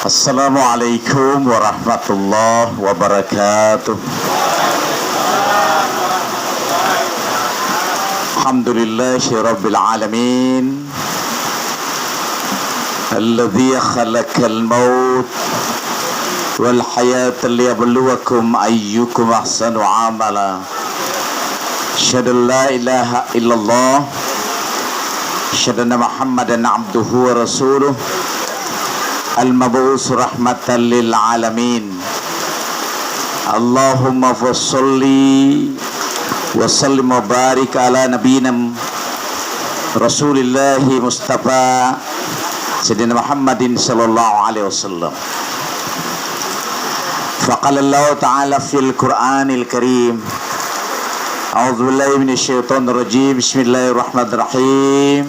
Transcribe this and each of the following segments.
Assalamualaikum warahmatullahi wabarakatuh. Alhamdulillahi rabbil alamin, alladzi khalaqal maut wal hayata liyabluwakum ayyukum ahsanu amala. Asyhadu an la ilaha illallah, asyhadu anna Muhammadan abduhu wa rasuluh, al-mab'us rahmatan lil alamin. Allahumma fasholli wa sallim wa barik ala nabiyyina Rasulillahi Mustafa Sayyidina Muhammadin sallallahu alaihi wasallam. Faqala Allah ta'ala fil Qur'anil Karim, a'udzu billahi minasy syaithanir rajim. Bismillahirrahmanirrahim.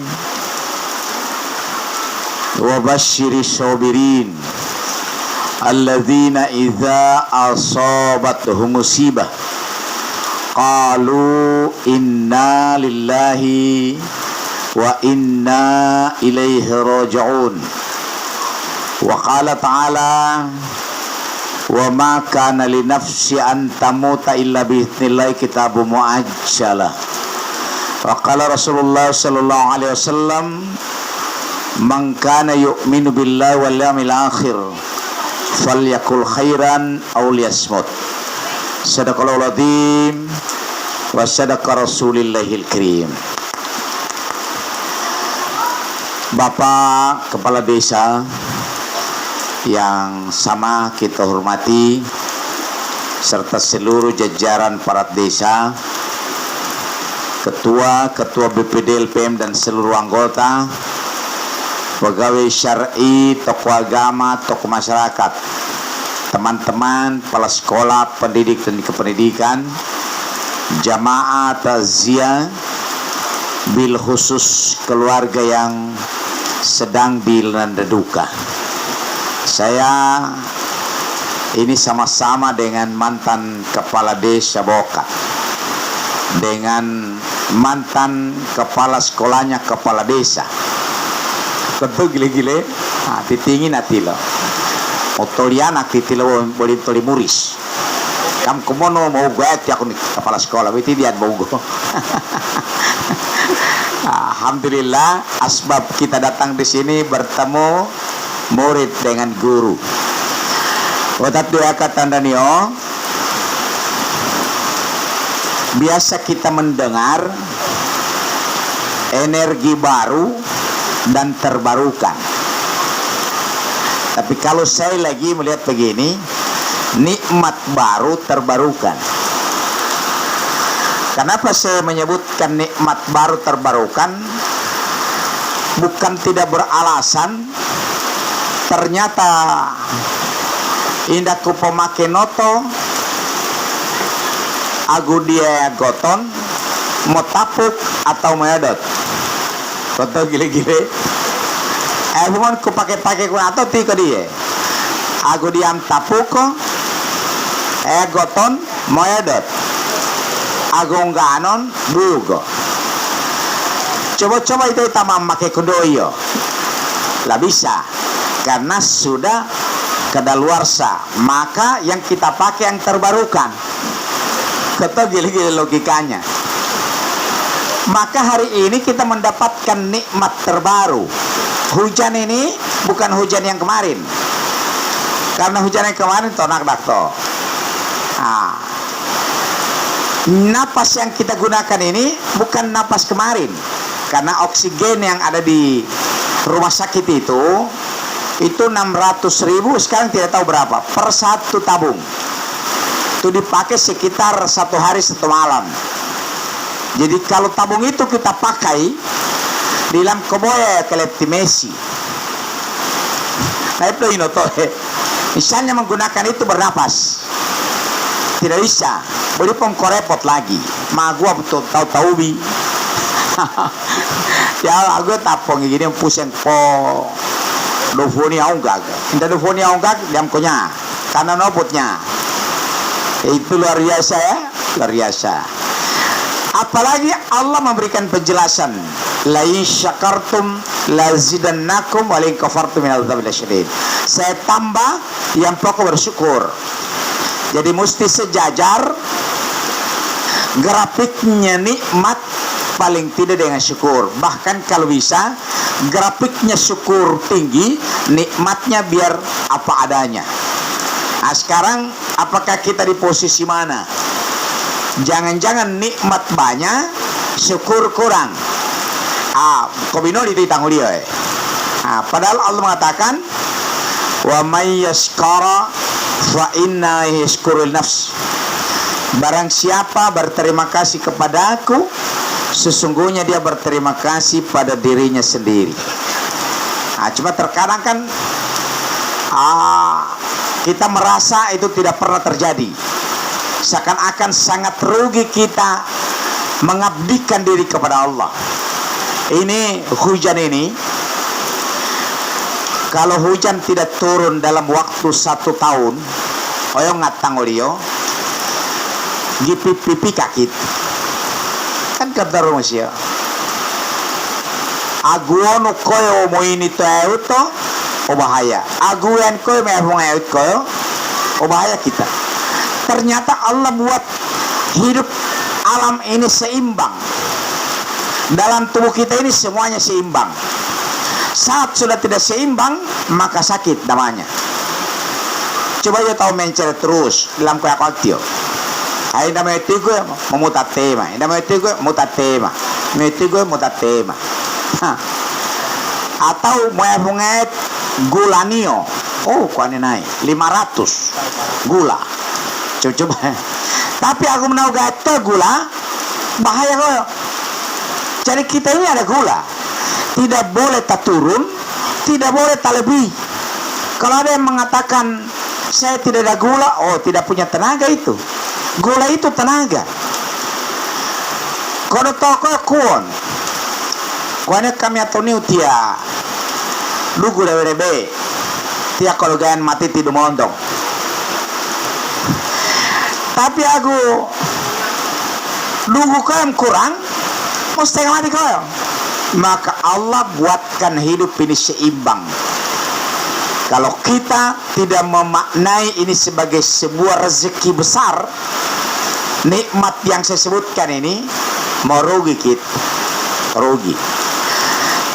Wa basyiris sabirin alladzina idza asabatuhum musibah qalu inna lillahi wa inna ilaihi raji'un. Wa qala ta'ala wa ma kana li nafsi an tamuta illa bi idznillah kitabun muajjala. Wa qala Rasulullah sallallahu alaihi wasallam, man kana yu'minu billahi wal yawmil akhir falyakul khairan aw liyasmut. Sadaqallahul azim wa sadaqa rasulillahil karim. Bapak Kepala Desa yang sama kita hormati, serta seluruh jajaran perangkat desa, ketua BPD LPM dan seluruh anggota, pegawai syar'i, tokoh agama, tokoh masyarakat, teman-teman kepala sekolah, pendidik dan kependidikan, jamaah takziah, bil khusus keluarga yang sedang dilanda duka. Saya ini sama-sama dengan mantan kepala desa Bokat, dengan mantan kepala sekolahnya kepala desa. Tentu gile-gile, titingin hati lo. Otolian aktif lo boleh toli muris. Kam kumono mau gue aku nih kepala sekolah, berarti dia mau gue. Alhamdulillah, asbab kita datang di sini bertemu murid dengan guru. Watat dua kata Danio. Biasa kita mendengar energi baru dan terbarukan. Tapi kalau saya lagi melihat begini, nikmat baru terbarukan. Kenapa saya menyebutkan nikmat baru terbarukan? Bukan tidak beralasan. Ternyata indah ku pemake noto agu dia goton mau tapuk atau meodot. Contoh gile-gile. Bukan ku pakai ku atau ti ke dia. Agu diam tapuk goton meodot. Agu nganon bugo. Coba-coba itu tamam make kudoyo. Lah bisa. Karena sudah kadaluarsa, maka yang kita pakai yang terbarukan. Kata gila-gila logikanya. Maka hari ini kita mendapatkan nikmat terbaru. Hujan ini bukan hujan yang kemarin. Karena hujan yang kemarin tonak dakto. Napas yang kita gunakan ini bukan napas kemarin. Karena oksigen yang ada di rumah sakit itu 600.000, sekarang tidak tahu berapa per satu tabung. Itu dipakai sekitar 1 hari 1 malam. Jadi kalau tabung itu kita pakai di dalam koboya keleptimesi. Nah itu misalnya menggunakan itu bernapas, tidak bisa. Boleh pengkorepot lagi. Ma gua betul tahu bi. Ya aku tapong gini pusing po. Dofoni aunggag, indah dofoni aunggag diam konya, karena nopotnya itu luar biasa ya, luar biasa. Apalagi Allah memberikan penjelasan la in syakartum lazidannakum wa la in kafartum minal adzabil syadid. Saya tambah, yang pokok bersyukur. Jadi mesti sejajar grafiknya nikmat paling tidak dengan syukur. Bahkan kalau bisa grafiknya syukur tinggi, nikmatnya biar apa adanya. Nah, sekarang apakah kita di posisi mana? Jangan-jangan nikmat banyak, syukur kurang. Kobino ditanggung dia. Padahal Allah mengatakan, wa may yashkara fa inna yashkurul nafs. Barang siapa berterima kasih kepada aku, sesungguhnya dia berterima kasih pada dirinya sendiri. Cuma terkadang kan kita merasa itu tidak pernah terjadi. Seakan-akan sangat rugi kita mengabdikan diri kepada Allah. Ini hujan ini, kalau hujan tidak turun dalam waktu 1 tahun, oyong ngatang olio, pipi kakit, kan kata rumusnya. Aguano koyo mo ini to auto, o bahaya. Aguan koyo may bunga koyo, o bahaya kita. Ternyata Allah buat hidup alam ini seimbang. Dalam tubuh kita ini semuanya seimbang. Saat sudah tidak seimbang, maka sakit namanya. Coba ya tahu mencari terus dalam kayak kaltio. Ay namanya tigo memutar tema. Namanya tigo mutar tema. Tigo mutar tema. Atau moya gulanio. Oh, kuane naik 500 gula. Coba. Tapi aku menau gata gula bahaya kok. Jadi kita ini ada gula. Tidak boleh tak turun, tidak boleh tak lebih. Kalau ada yang mengatakan saya tidak ada gula, oh tidak punya tenaga itu. Gula itu tenaga. Kalau toko kuon, kuannya kami atau niu tia, lugu lebe tia kalau gayan mati tidur mondong. Tapi aku lugu kalian kurang, mesti mati kau. Maka Allah buatkan hidup ini seimbang. Kalau kita tidak memaknai ini sebagai sebuah rezeki besar, nikmat yang saya sebutkan ini merugi kita, rugi.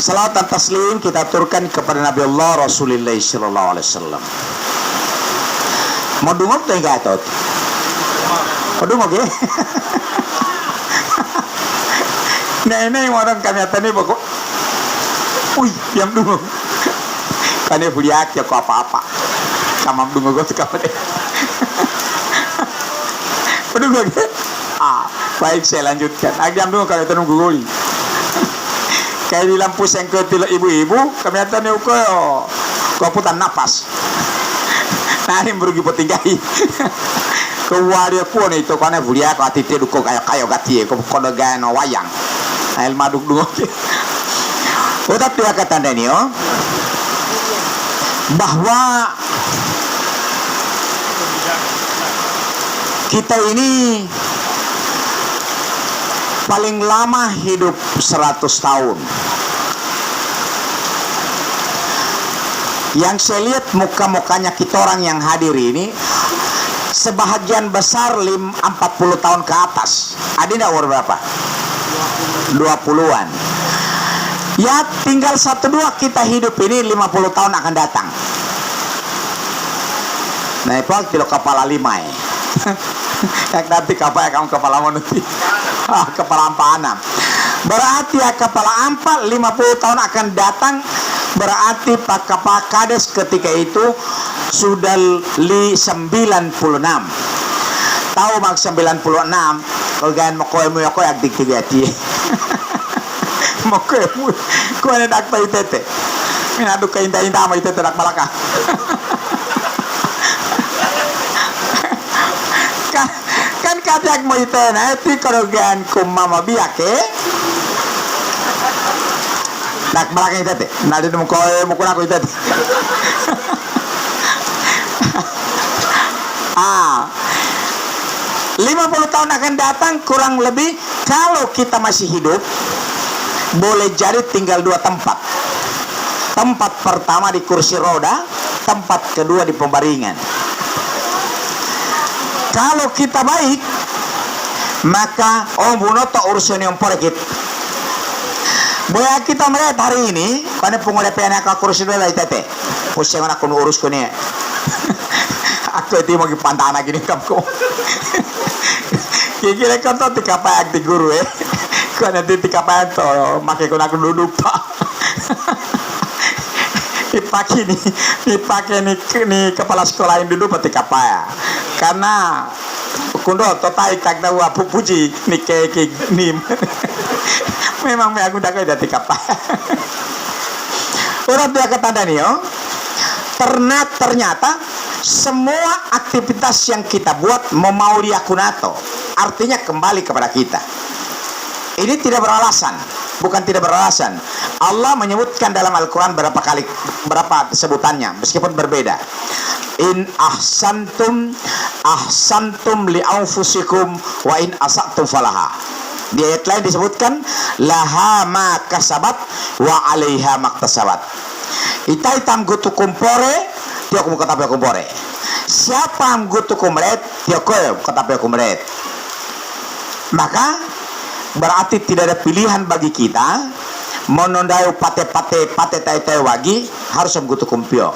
Salawat dan taslim kita aturkan kepada Nabi Allah Rasulullah sallallahu alaihi wasallam. Mau dungok tuh enggak tot? Mau dungok ya? Nenek orang kami atani pokok. Yang dungok. Kane buliak ya kok apa-apa. Kamam dungok gue suka pada. Dungok ya? Baik saya lanjutkan. Agam dungok kami tenung gugoli. Kayak di lampu sengke tilo ibu-ibu, kami atani kok putan napas. Nah ini merugi petinggai. Kewaria pun itu kane buliak ati tidu kok kayak gati kok kodo gaya no wayang. Ail maduk dungok. Tapi kata ini bahwa kita ini paling lama hidup 100 tahun. Yang saya lihat muka-mukanya kita orang yang hadir ini sebahagian besar 40 tahun ke atas. Ada tidak umur berapa? 20-an. Ya tinggal 1-2 kita hidup ini 50 tahun akan datang. Nah itu kilo kepala 5 ya. Yang nanti kapal kamu kepala manusia. Kepala 46. Berarti ya kepala 4 50 tahun akan datang. Berarti Pak Kepala Kades ketika itu sudah 96. Tahu mak 96. Kalau ganyan mo koe ako yak diktigati. Mo koe mo ko na dakta itete. Minaduk ka hinta-hinta mo itete dak malaka. Kan katiak mo ite na iti kalau ganyan kumama biak dak malaka itete. Nadi mo koe mo kuna ko itete. 50 tahun akan datang kurang lebih kalau kita masih hidup boleh jadi tinggal dua tempat. Tempat pertama di kursi roda, tempat kedua di pembaringan. Kalau kita baik, maka bunoto urusan yang porek. Boleh kita melihat hari ini, karena pengudah PNK kursi roda itu pusing aku urus ko niya. Ako iti magipantana gini kamu. Kikira ko to tikapayag ti guru Kung nanti tikapayag to, makikuna ko duduk pa. Ipake ni kepala sekolah yang duduk pati kapaya. Karena kundo to tai kagdawa pupuji ni keke nim. Memang aku dah kaya dati kapaya. Orang dia kata Daniel, ternyata semua aktivitas yang kita buat memaulia kunato, artinya kembali kepada kita. Ini tidak beralasan, bukan tidak beralasan. Allah menyebutkan dalam Al-Quran berapa sebutannya, meskipun berbeda. In ahsantum li anfusikum wa in asatum falaha. Di ayat lain disebutkan laha ma kasabat wa alaiha maktasabat. Itai tam gutu kumpore, tiok mo katapi kumpore. Siapa am gutu kumret, tiok ko katapi kumret. Maka berarti tidak ada pilihan bagi kita menondayo pate tai wagi harus menggutu kumpio.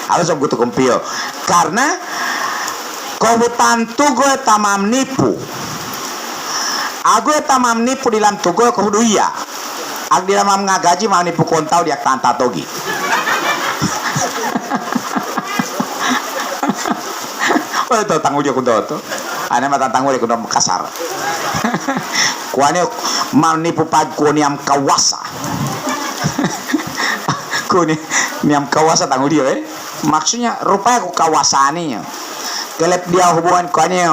Harus menggutu kumpio. Karena kobutan tugo tamam nipu. Aku tamam nipu di dalam tugo kudu iya. Ag di dalam ngagaji mau nipu kontau dia tanta togi. Oh itu tanggung dia kudo to. Ane mata tanggung dia kudo kasar. Kuane manipu pag kuniam kawasa. Kuni niam kawasa tanggung dia maksudnya rupanya aku kawasaninya. Kelep dia hubungan kuane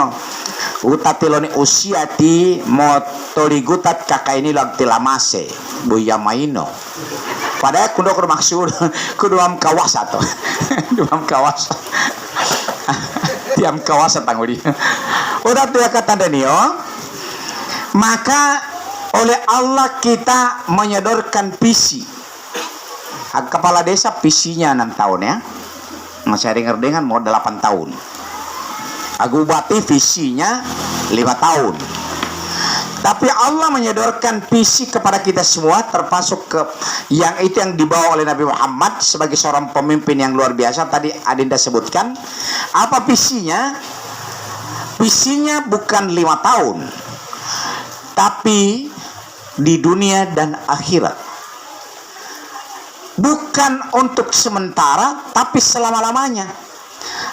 utatiloni usia ti motorigutat kakak ini lang tilamase buya maino. Padahal kudo maksud kudo am kawasa to. Duam kawasa. Tiam kawasa tanggung dia. Udah tuh kata Daniel. Maka oleh Allah kita menyodorkan visi. Kepala desa visinya 6 tahun ya. Masih dengar mau 8 tahun. Aku bupati visinya 5 tahun. Tapi Allah menyodorkan visi kepada kita semua, termasuk ke yang itu yang dibawa oleh Nabi Muhammad sebagai seorang pemimpin yang luar biasa. Tadi Adinda sebutkan. Apa visinya? Visinya bukan 5 tahun. Tapi di dunia dan akhirat. Bukan untuk sementara, tapi selama-lamanya.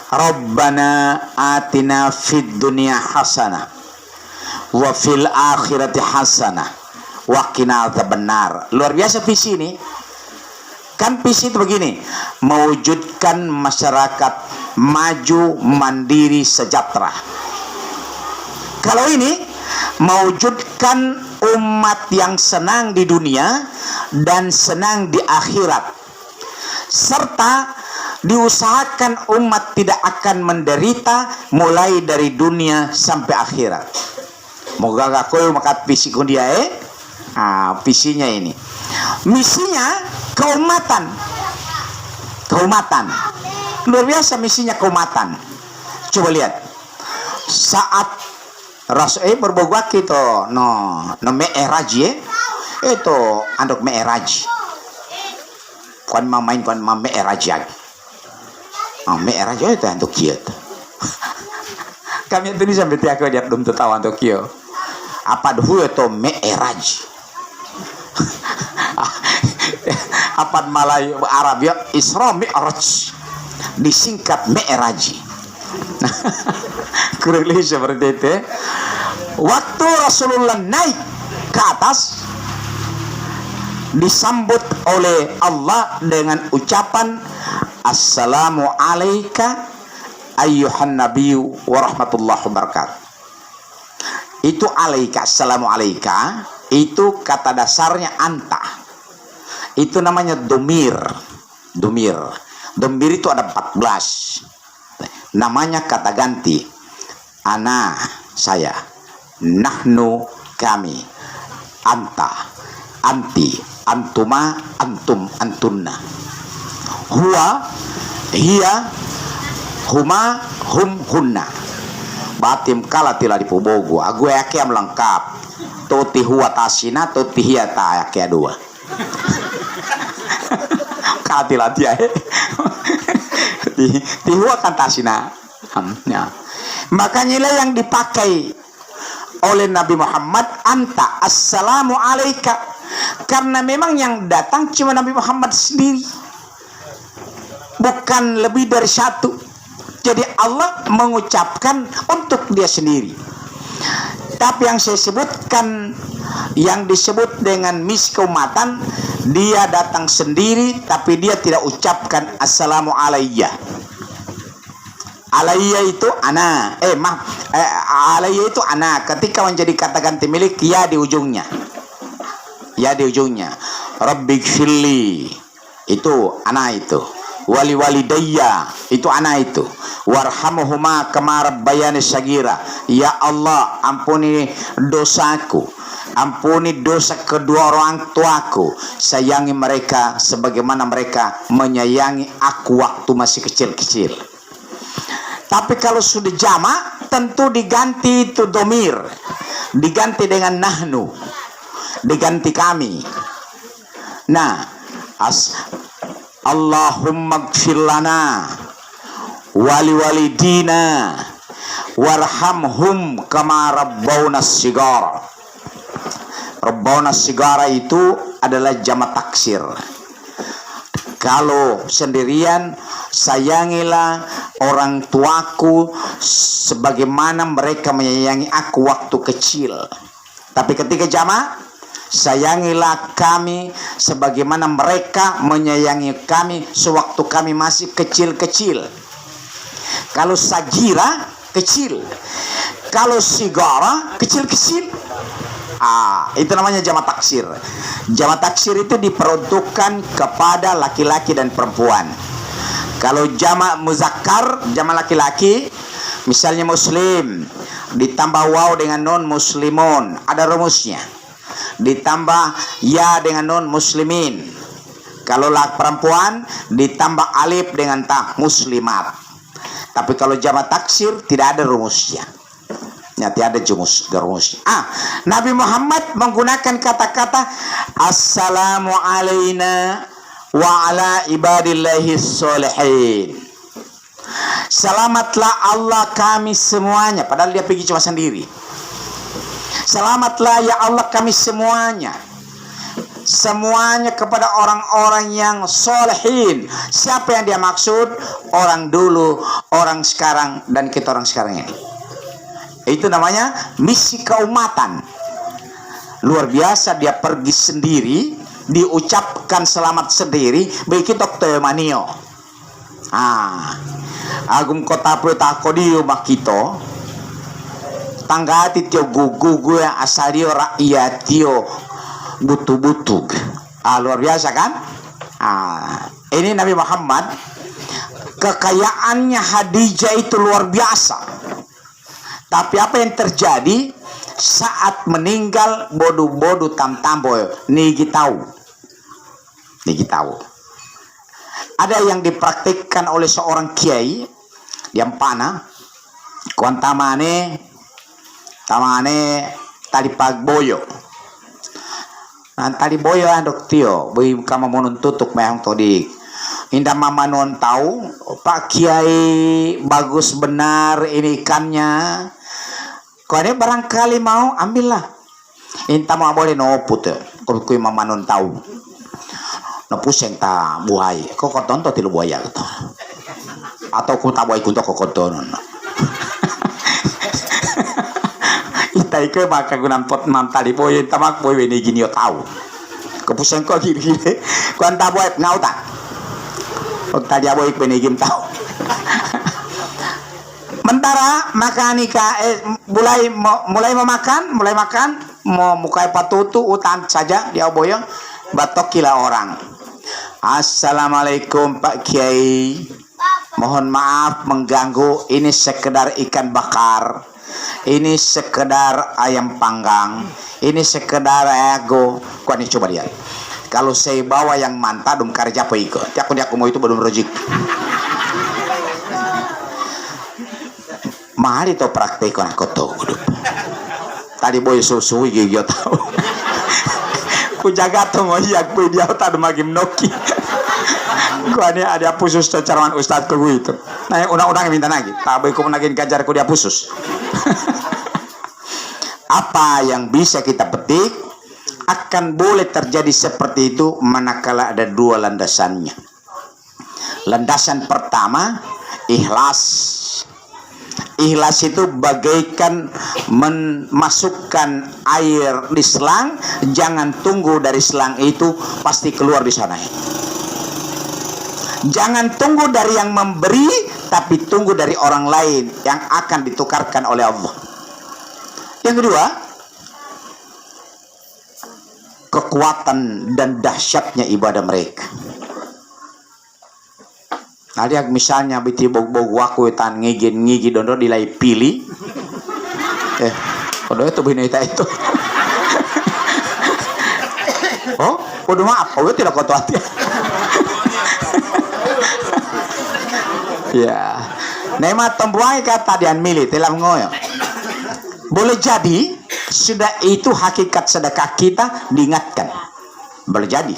Rabbana atina fid dunya hasanah wa fil akhirati hasanah wa qina adzabannar. Luar biasa visi ini. Kan visi itu begini, mewujudkan masyarakat maju, mandiri, sejahtera. Kalau ini mewujudkan umat yang senang di dunia dan senang di akhirat, serta diusahakan umat tidak akan menderita mulai dari dunia sampai akhirat. Moga aku makat visi dia visinya ini. Misinya keumatan. Luar biasa misinya keumatan. Coba lihat. Saat Rasul berbogak itu no me'eraj itu andok me'eraj kan mamain kan me'eraj me'eraj itu andok kieu kami itu sampai tiap dia belum tahu andok kieu apa dulu itu me'eraj apa Malayu Arab ya Isra Mi'raj disingkat me'eraj. Kurang lebih seperti itu. Waktu Rasulullah naik ke atas, disambut oleh Allah dengan ucapan Assalamu alayka ayyuhan nabiyyu wa rahmatullahi wabarakatuh. Itu alaika, assalamu alayka, itu kata dasarnya anta. Itu namanya domir. Domir itu ada 14. Namanya kata ganti. Ana, saya. Nahnu, kami. anta, anti, antuma, antum, antunna. Huwa, hiya, huma, hum, hunna. Batim kala tila dipubogo. Agu yake am lengkap. Toti huwa tasina, toti hiya ta yake dua. Kala tila dia. Ti huwa kan tasina. Ya. Makanya lah yang dipakai oleh Nabi Muhammad anta, assalamu alaika, karena memang yang datang cuma Nabi Muhammad sendiri, bukan lebih dari satu. Jadi Allah mengucapkan untuk dia sendiri. Tapi yang saya sebutkan, yang disebut dengan misi keumatan, dia datang sendiri tapi dia tidak ucapkan assalamu alayya. Alayya itu ana, alayya itu ana. Ketika menjadi kata ganti milik, ya di ujungnya, ya di ujungnya. Rabbighfirli, itu ana itu. Wali walidayya, itu ana itu. Warhamhuma kama rabbayani sagira, ya Allah ampuni dosaku, ampuni dosa kedua orang tuaku, sayangi mereka sebagaimana mereka menyayangi aku waktu masih kecil-kecil. Tapi kalau sudah jamak, tentu diganti itu domir, diganti dengan nahnu, diganti kami. Nah, Allahumma gfir lana wali walidina warhamhum kama rabbawna sigara. Rabbawna sigara itu adalah jamak taksir. Kalau sendirian, sayangilah orang tuaku sebagaimana mereka menyayangi aku waktu kecil. Tapi ketika jamak, sayangilah kami sebagaimana mereka menyayangi kami sewaktu kami masih kecil-kecil. Kalau sagira, kecil. Kalau sigara, kecil-kecil. Itu namanya jamak taksir. Jamak taksir itu diperuntukkan kepada laki-laki dan perempuan. Kalau jamak muzakkar, jamak laki-laki, misalnya muslim, ditambah waw dengan non muslimun, ada rumusnya. Ditambah ya dengan non muslimin. Kalau perempuan, ditambah alif dengan ta muslimat. Tapi kalau jamak taksir tidak ada rumusnya. Ya, tidak ada rumusnya. Nabi Muhammad menggunakan kata-kata assalamu alaina wa ala ibadillahi sholihin. Selamatlah Allah kami semuanya. Padahal dia pergi cuma sendiri. Selamatlah ya Allah kami semuanya. Semuanya kepada orang-orang yang solehin. Siapa yang dia maksud? Orang dulu, orang sekarang, dan kita orang sekarang ini. Itu namanya misi keumatan. Luar biasa, dia pergi sendiri, diucapkan selamat sendiri, begitu Dr. Manio. Agung kota protakodio makito. Tanggati tio gugu yang asalio rakyat tio butu-butu. Luar biasa kan? Ini Nabi Muhammad, kekayaannya Khadijah itu luar biasa. Tapi apa yang terjadi saat meninggal bodu-bodu tam-tambo niki tahu. Ada yang dipraktikkan oleh seorang kiai yang panah kuantamane tali pagboyo. Tali boyo andok tio, boy kama monun tutuk mayang todik. Indah mama non tahu, Pak Kiai bagus benar ini ikannya. Kau ini barangkali mau ambillah. Inta mau boleh noput ya. Kau kui mama non tahu. Nopuseng ta buaya. Kau koton to tilu buaya gitu. Atau ku tak buaya kunto kau koton. Itai ke baka gunan pot mantali boy tamak boy ini gini yo tahu. Kepuseng kau gini. Kau anta buaya ngau tak. Kau tadi boy benigim tahu. Mentara makanika mulai makan mau mukai patutu utan saja dia boyong batok kila orang. Assalamualaikum Pak Kiai, mohon maaf mengganggu, ini sekedar ikan bakar. ini sekedar ayam panggang, ini sekedar ego. Kau nih coba lihat. Kalau saya bawa yang mantap, dum kerja apa ikut? Tiap aku mau itu belum rezeki. Mahal itu praktek aku tuh. Tadi boy susu gigi tahu. Ku jaga tuh mau iya ku dia tak ada magim noki. Ku ada pusus carawan ustad ku itu. Nah undang-undang minta lagi. Tak boleh ku nagin kajar ku dia pusus. Apa yang bisa kita petik akan boleh terjadi seperti itu manakala ada dua landasannya. Landasan pertama, ikhlas. Ikhlas itu bagaikan memasukkan air di selang, jangan tunggu dari selang itu pasti keluar di sana. Jangan tunggu dari yang memberi, tapi tunggu dari orang lain yang akan ditukarkan oleh Allah. Yang kedua, kekuatan dan dahsyatnya ibadah mereka. Nah dia misalnya biti bog-bog waku tan ngigi dondo dilai pilih. Kodo itu binita itu. Oh, kodo maaf, kodo tidak koto hati. Ya. Nema tembuai kata dian milih telah ngoyo. Boleh jadi sudah itu hakikat sedekah kita diingatkan. Boleh jadi.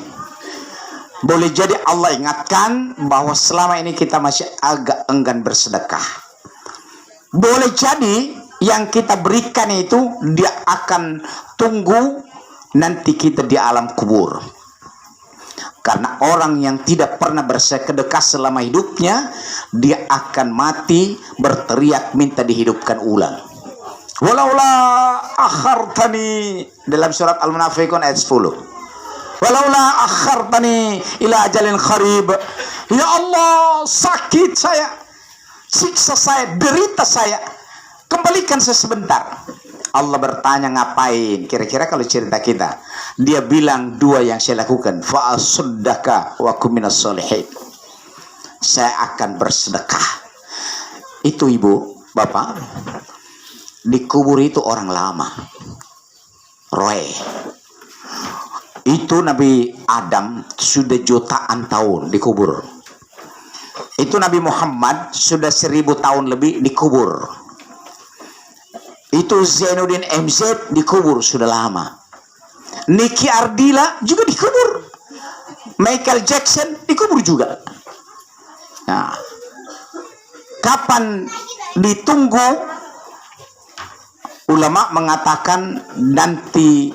Boleh jadi Allah ingatkan bahwa selama ini kita masih agak enggan bersedekah. Boleh jadi yang kita berikan itu dia akan tunggu nanti kita di alam kubur. Karena orang yang tidak pernah bersedekah selama hidupnya, dia akan mati berteriak minta dihidupkan ulang. Walaula akhartani, dalam surat Al-Munafiqun ayat 10. Walaula akhartani ila ajalin qarib. Ya Allah, sakit saya, siksa saya, derita saya, kembalikan saya sebentar. Allah bertanya ngapain? Kira-kira kalau cerita kita, dia bilang dua yang saya lakukan. Fa asuddaka wa kum minas solihin. Saya akan bersedekah. Itu ibu, bapak, di kubur itu orang lama. Roe. Itu Nabi Adam sudah jutaan tahun dikubur. Itu Nabi Muhammad sudah 1000 tahun lebih dikubur. Itu Zainuddin MZ dikubur sudah lama. Niki Ardila juga dikubur. Michael Jackson dikubur juga. Nah, kapan ditunggu? Ulama mengatakan nanti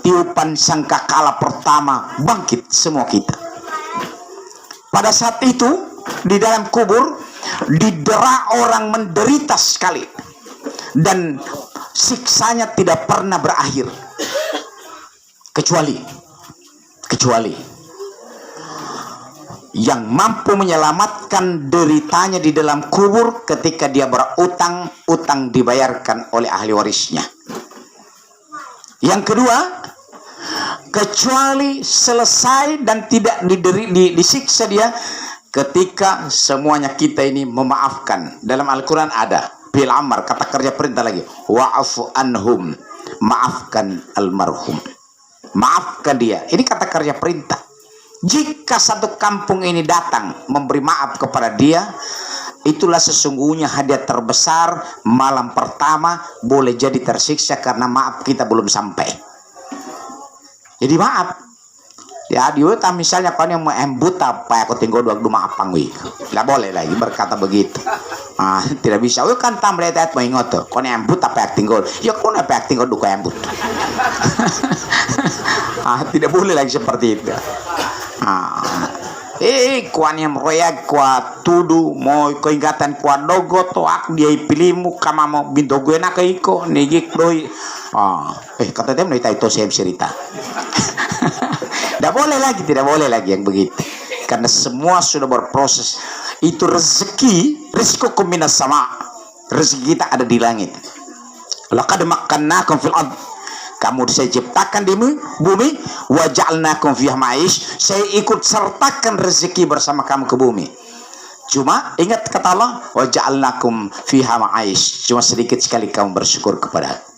tiupan sangkakala pertama bangkit semua kita. Pada saat itu di dalam kubur didera orang menderita sekali dan siksanya tidak pernah berakhir kecuali yang mampu menyelamatkan deritanya di dalam kubur ketika dia berutang, utang dibayarkan oleh ahli warisnya. Yang kedua, kecuali selesai dan tidak disiksa dia ketika semuanya kita ini memaafkan. Dalam Al-Quran ada bil amar, kata kerja perintah lagi, wa'afu anhum, maafkan almarhum, maafkan dia. Ini kata kerja perintah. Jika satu kampung ini datang memberi maaf kepada dia, itulah sesungguhnya hadiah terbesar malam pertama. Boleh jadi tersiksa karena maaf kita belum sampai. Jadi maaf. Ya diuta misalnya kau yang mau embut apa aku tinggal dua maaf pangwi. Tidak boleh lagi berkata begitu. Tidak bisa. Oh kan tambah lihat mau ingat tuh. Kau yang embut apa yang tinggal? Ya kau yang tinggal dua embut. Tidak boleh lagi seperti itu. Kuan yang royak kuat tudu mau keingatan kuat dogo to ak dia pilimu kama mau bintu gue nak iko nigik doi. Kata dia menita itu saya cerita. Tidak boleh lagi yang begitu. Karena semua sudah berproses. Itu rezeki, risiko minas sama. Rezeki kita ada di langit. Laqad makkannakum fil ard. Kamu saya ciptakan di bumi, wa ja'alnakum fiha ma'ish. Saya ikut sertakan rezeki bersama kamu ke bumi. Cuma ingat kata Allah, wa ja'alnakum fiha ma'aish. Cuma sedikit sekali kamu bersyukur kepada